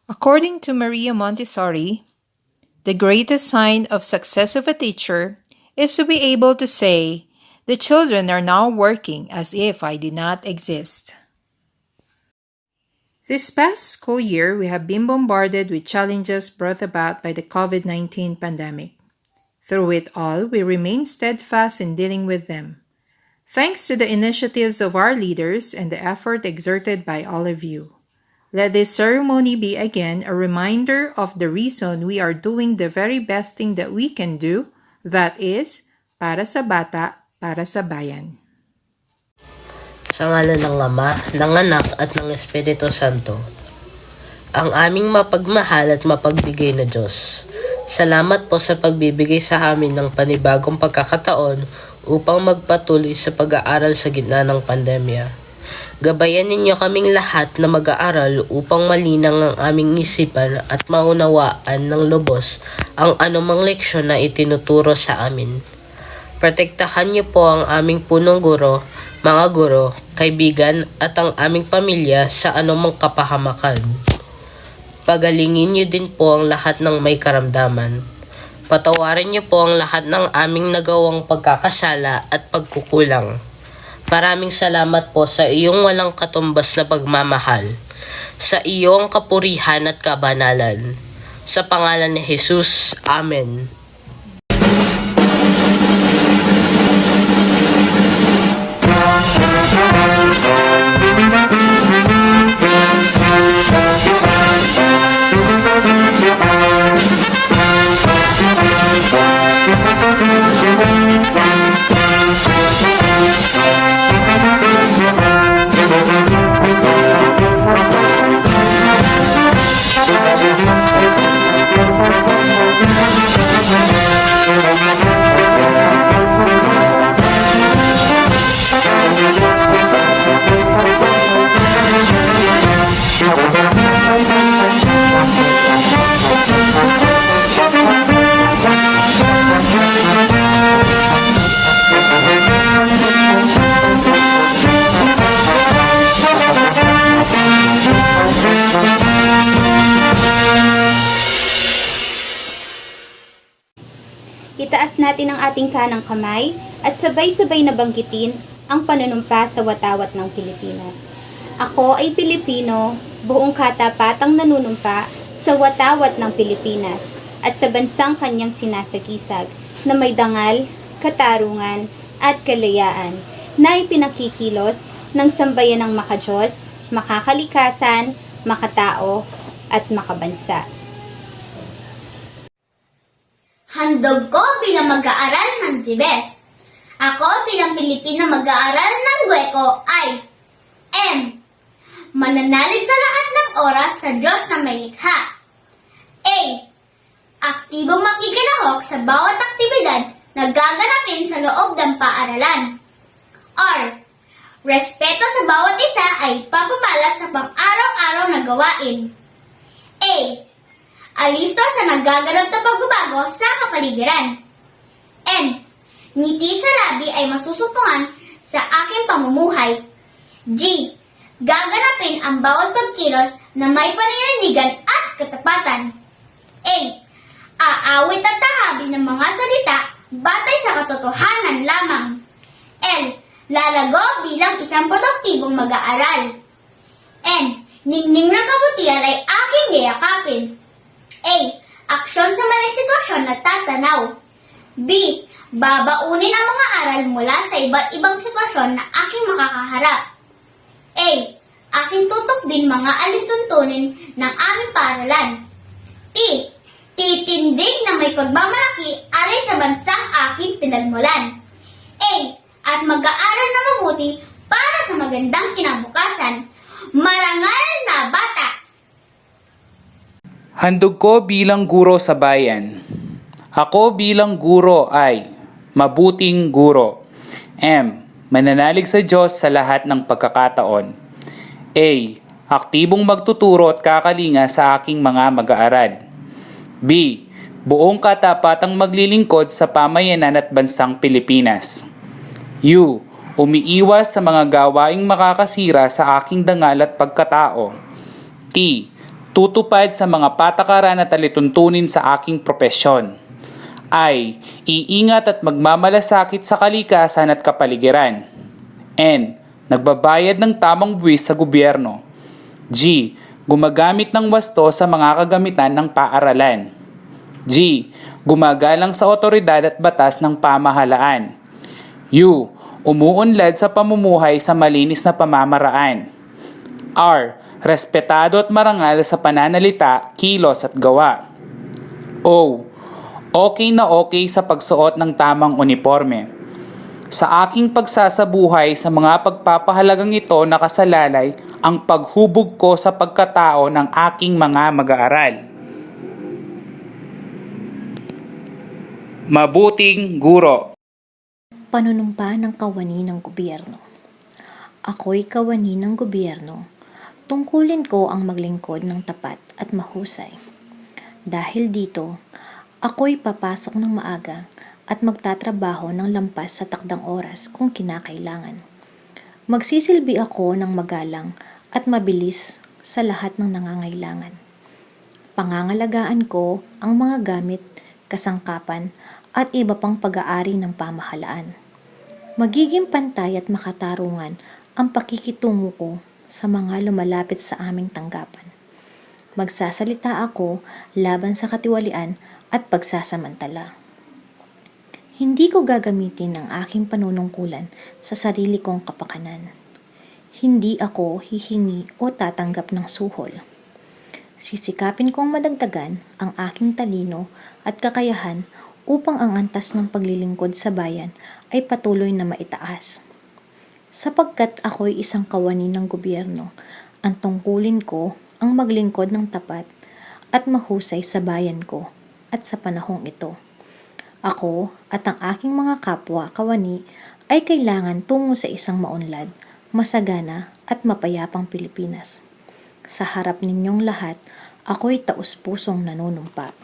According to Maria Montessori, the greatest sign of success of a teacher is to be able to say, "The children are now working as if I did not exist." This past school year, we have been bombarded with challenges brought about by the COVID-19 pandemic. Through it all, we remain steadfast in dealing with them. Thanks to the initiatives of our leaders and the effort exerted by all of you. Let this ceremony be again a reminder of the reason we are doing the very best thing that we can do, that is, para sa bata, para sa bayan. Sa ngalan ng Ama, ng Anak at ng Espiritu Santo, ang aming mapagmahal at mapagbigay na Diyos. Salamat po sa pagbibigay sa amin ng panibagong pagkakataon upang magpatuloy sa pag-aaral sa gitna ng pandemya. Gabayan ninyo kaming lahat na mag-aaral upang malinang ang aming isipan at maunawaan ng lubos ang anumang leksyon na itinuturo sa amin. Protektahan niyo po ang aming punong guro, mga guro, kaibigan at ang aming pamilya sa anumang kapahamakan. Pagalingin niyo din po ang lahat ng may karamdaman. Patawarin niyo po ang lahat ng aming nagawang pagkakasala at pagkukulang. Maraming salamat po sa iyong walang katumbas na pagmamahal, sa iyong kapurihan at kabanalan. Sa pangalan ni Jesus, Amen. Itaas natin ang ating kanang kamay at sabay-sabay na banggitin ang panunumpa sa watawat ng Pilipinas. Ako ay Pilipino, buong katapatang nanunumpa sa watawat ng Pilipinas at sa bansang kanyang sinasagisag na may dangal, katarungan at kalayaan na ipinakikilos ng sambayan ng makadiyos, makakalikasan, makatao at makabansa. Handog ko bilang mag-aaral ng GBES. Ako bilang Pilipino mag-aaral ng GWECO ay M. Mananalig sa lahat ng oras sa Diyos na may likha. A. Aktibong makikinahok sa bawat aktibidad na gaganapin sa loob ng paaralan. R. Respeto sa bawat isa ay papamalas sa pang-araw-araw na gawain. A. Alisto sa nagaganap na pagbabago sa kapaligiran. N. Ngiti sa labi ay masusupungan sa aking pamumuhay. G. Gaganapin ang bawat pagkilos na may paninindigan at katapatan. A. Aawit at tahabi ng mga salita batay sa katotohanan lamang. L. Lalago bilang isang produktibong mag-aaral. N. Ningning ng kabutihan ay aking gayakapin. A. Aksyon sa maling sitwasyon na tatanaw. B. Babaunin ang mga aral mula sa iba't ibang sitwasyon na aking makakaharap. A. Aking tutok din mga alituntunin ng aming paaralan. T. Titindig na may pagmamalaki aray sa bansang aking pinagmulan. A. At mag-aaral na mabuti para sa magandang kinabukasan. Marangal na bata! Handog ko bilang guro sa bayan. Ako bilang guro ay mabuting guro. M. Mananalig sa Diyos sa lahat ng pagkakataon. A. Aktibong magtuturo at kakalinga sa aking mga mag-aaral. B. Buong katapatang maglilingkod sa pamayanan at bansang Pilipinas. U. Umiiwas sa mga gawaing makakasira sa aking dangal at pagkatao. T. tutupad sa mga patakaran at alituntunin sa aking propesyon. I. Iingat at magmamalasakit sa kalikasan at kapaligiran. N. Nagbabayad ng tamang buwis sa gobyerno. G. Gumagamit ng wasto sa mga kagamitan ng paaralan. G. Gumagalang sa otoridad at batas ng pamahalaan. U. Umuunlad sa pamumuhay sa malinis na pamamaraan. R. Respetado at marangal sa pananalita, kilos at gawa. O. Okay na okay sa pagsuot ng tamang uniforme. Sa aking pagsasabuhay sa mga pagpapahalagang ito nakasalalay ang paghubog ko sa pagkatao ng aking mga mag-aaral. Mabuting guro. Panunumpa ng kawani ng gobyerno. Ako'y kawani ng gobyerno. Tungkulin ko ang maglingkod ng tapat at mahusay. Dahil dito, ako'y papasok ng maaga at magtatrabaho ng lampas sa takdang oras kung kinakailangan. Magsisilbi ako ng magalang at mabilis sa lahat ng nangangailangan. Pangangalagaan ko ang mga gamit, kasangkapan at iba pang pag-aari ng pamahalaan. Magiging pantay at makatarungan ang pakikitungo ko sa mga lumalapit sa aming tanggapan. Magsasalita ako laban sa katiwalian at pagsasamantala. Hindi ko gagamitin ang aking panunungkulan sa sarili kong kapakanan. Hindi ako hihingi o tatanggap ng suhol. Sisikapin kong madagdagan ang aking talino at kakayahan upang ang antas ng paglilingkod sa bayan ay patuloy na maitaas. Sapagkat ako'y isang kawani ng gobyerno, ang tungkulin ko ang maglingkod ng tapat at mahusay sa bayan ko at sa panahong ito. Ako at ang aking mga kapwa kawani ay kailangan tungo sa isang maunlad, masagana at mapayapang Pilipinas. Sa harap ninyong lahat, ako'y taus-pusong nanunumpa.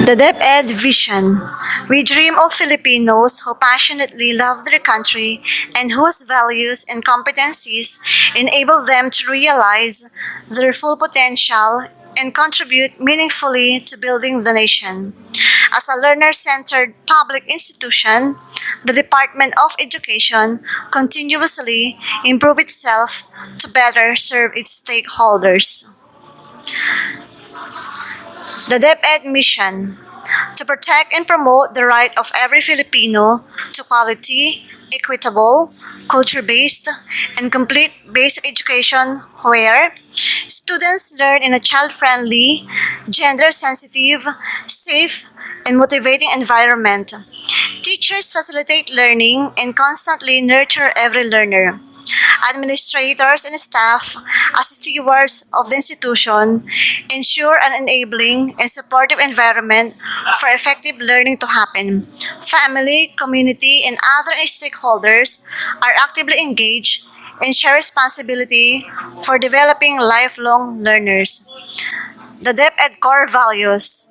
The DepEd Vision. We dream of Filipinos who passionately love their country and whose values and competencies enable them to realize their full potential and contribute meaningfully to building the nation. As a learner-centered public institution, the Department of Education continuously improves itself to better serve its stakeholders. The DepEd mission: to protect and promote the right of every Filipino to quality, equitable, culture-based, and complete basic education where students learn in a child-friendly, gender-sensitive, safe, and motivating environment. Teachers facilitate learning and constantly nurture every learner. Administrators and staff, as stewards of the institution, ensure an enabling and supportive environment for effective learning to happen. Family, community, and other stakeholders are actively engaged and share responsibility for developing lifelong learners. The DepEd core values: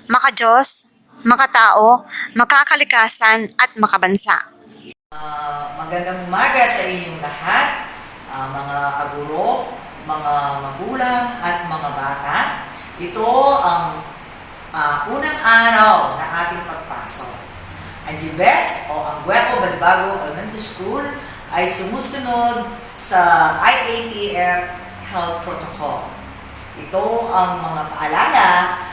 maka-Diyos, makatao, makakalikasan, at makabansa. Magandang umaga sa inyong lahat, mga kaguro, mga magulang at mga bata. Ito ang unang araw na ating pagpasok. Ang GBES o ang Gueco Balibago Elementary School ay sumusunod sa IATF Health Protocol. Ito ang mga paalala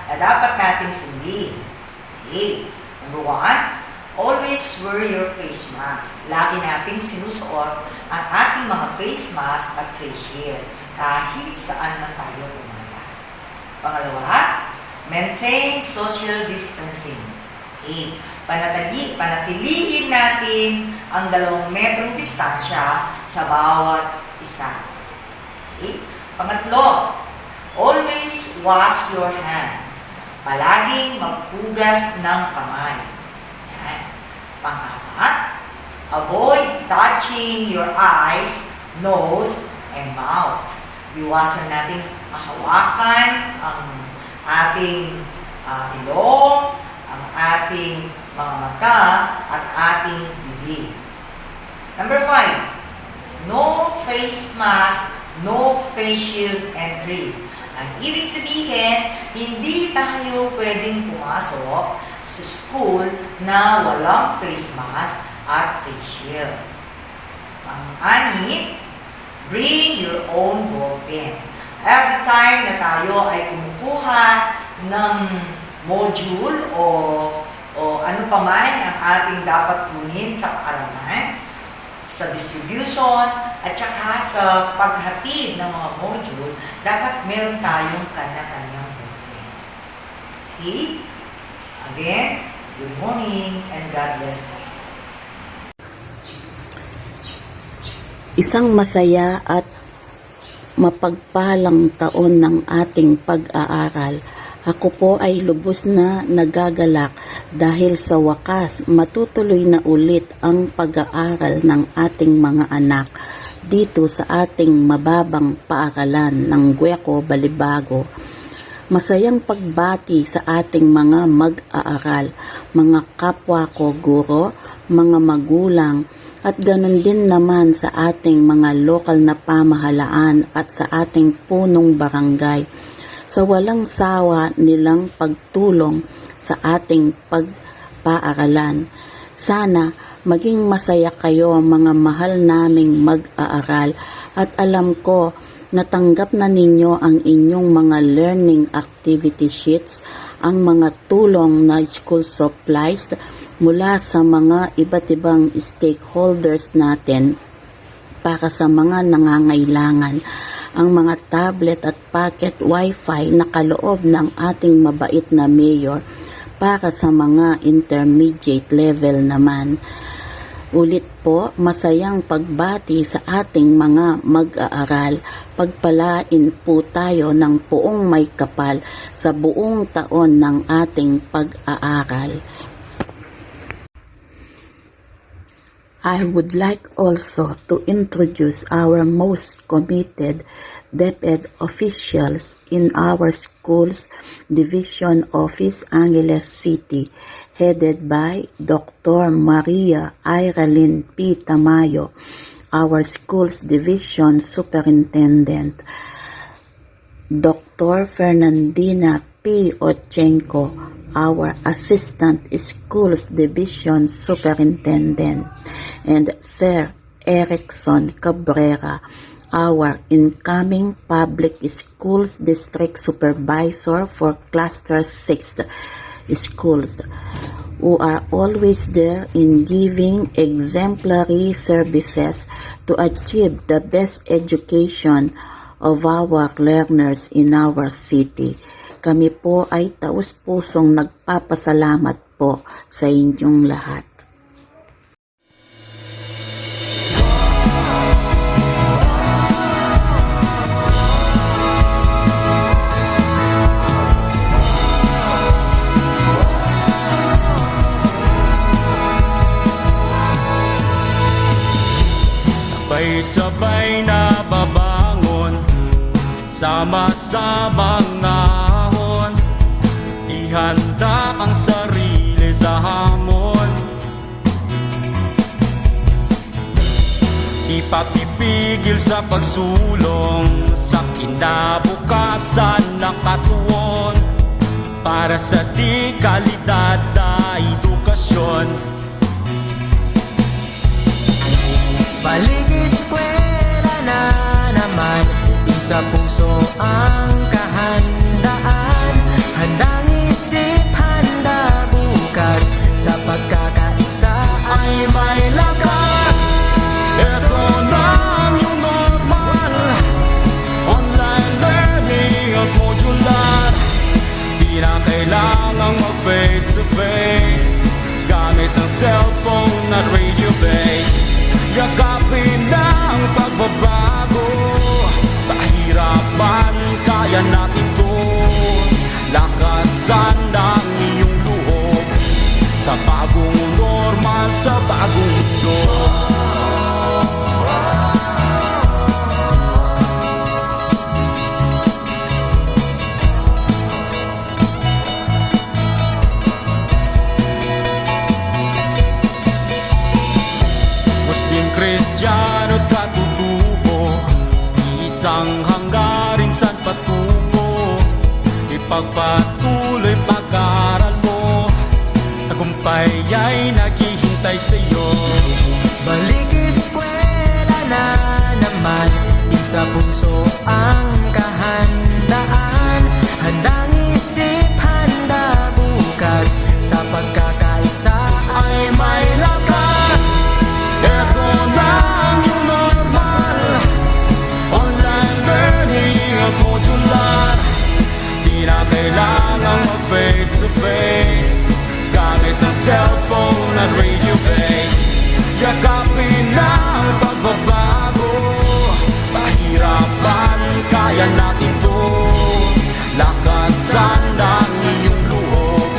na dapat nating sundin. Okay. Number 1, always wear your face mask. Lagi nating sinusuot ang ating mga face mask at face shield kahit saan man tayo pumunta. Pangalawa, maintain social distancing. Okay. Panatilihin natin ang 2 metrong distansya sa bawat isa. Okay. Pangatlo, always wash your hand. Palaging maghugas ng kamay. Pang-apat, avoid touching your eyes, nose, and mouth. Iwasan natin hawakan ang ating ilong, ang ating mga mata, at ating bibig. Number 5, no face mask, no face shield entry. Ang ibig sabihin, hindi tayo pwedeng pumasok sa school na walang face mask at face shield. Pang-anim, bring your own ball pen. Every time na tayo ay kumukuha ng module o ano pa man ang ating dapat kunin sa paaralan, sa distribution, at saka sa paghatid ng mga module, dapat meron tayong kanya-kanyang ballpen. Okay? Again, good morning and God bless us. Isang masaya at mapagpalang taon ng ating pag-aaral. Ako po ay lubos na nagagalak dahil sa wakas matutuloy na ulit ang pag-aaral ng ating mga anak dito sa ating mababang paaralan ng Gueco, Balibago. Masayang pagbati sa ating mga mag-aaral, mga kapwa ko guro, mga magulang, at ganon din naman sa ating mga lokal na pamahalaan at sa ating punong barangay sa walang sawa nilang pagtulong sa ating pagpaaralan. Sana maging masaya kayo mga mahal naming mag-aaral at alam ko natanggap na ninyo ang inyong mga learning activity sheets, ang mga tulong na school supplies mula sa mga iba't ibang stakeholders natin para sa mga nangangailangan, ang mga tablet at pocket wifi na kaloob ng ating mabait na mayor para sa mga intermediate level naman. Ulit po, masayang pagbati sa ating mga mag-aaral. Pagpalain po tayo ng puong may kapal sa buong taon ng ating pag-aaral. I would like also to introduce our most committed DepEd officials in our school's Division Office, Angeles City, headed by Dr. Maria Iralyn P. Tamayo, our school's Division Superintendent, Dr. Fernandina P. Ochenko, our Assistant Schools Division Superintendent, and Sir Erickson Cabrera, our incoming Public Schools District Supervisor for Cluster 6 schools, who are always there in giving exemplary services to achieve the best education of our learners in our city. Kami po ay taus-pusong nagpapasalamat po sa inyong lahat. Sabay-sabay na babangon, sama-samang ahon, ihanda ang sarili sa hamon. Ipapipigil sa pagsulong sa kinabukasan ng katuon para sa di kalidad na edukasyon. Balik eskwela na naman, isa puso ang kahandaan, handang isip, handa bukas, sa pagkakaisa ay may lakas. Ito na ang iyong normal, online learning at modular. Di na kailangang mag-face to face, gamit ang cellphone at radio base. Yakapin na ang pagbabago, pahirapan, kaya natin to. Lakasan ang iyong loob sa bagong normal, sa bagong mundo. isang hanggarin saan patungo. Ipagpatuloy pag-aaral mo, tagumpay ay naghihintay sa'yo. Balik eskwela na naman, sa puso ang kahandaan. Handang isip, handa bukas, sa pagkakaisa ay may lakas. Ito na ang new normal, online learning at modular. Di na kailangang mag-face to face, gamit ng cellphone at radio base. Yakapin na ang pagbabago, pahirapan kaya natin to. Lakasan ng iyong loob,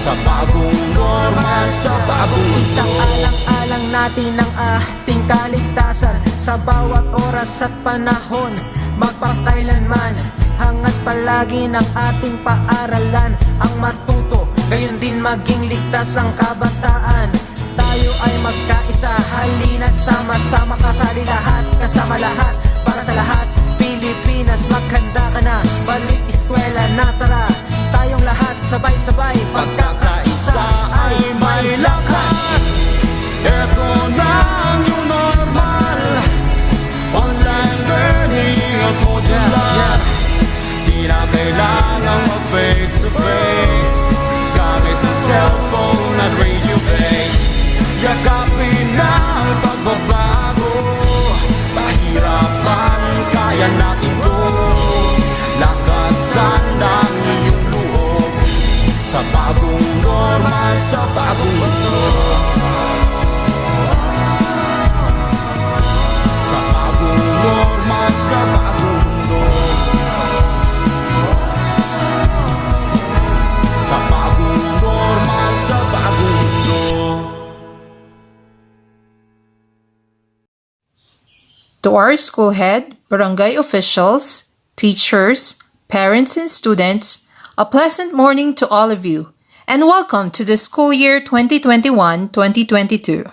sa bagong normal, sa bagong mundo. Isang alang-alang natin ang ating kaligtasan, sa bawat oras at panahon, magpakailanman. Hangat palagi ng ating paaralan, ang matuto, gayon din maging ligtas ang kabataan. Tayo ay magkaisa, halina't sama-sama, kasali lahat, kasama lahat, para sa lahat. Pilipinas, maghanda ka na, balik eskwela na, tara. Tayong lahat, sabay-sabay, pagkakaisa ay may lakas. Ito na ang new normal, online learning at modular. Di na kailangang mag-face to face, gamit ng cellphone at radio base. Yakapin na ang pagbabago, pahirapan kaya natin to. Lakasan ng iyong loob, sa bagong normal, sa bagong mundo. Sa bagong normal, sa bagong mundo. Sa bagong normal, sa bagong mundo. To our school head, barangay officials, teachers, parents, and students, a pleasant morning to all of you, and welcome to the school year 2021-2022.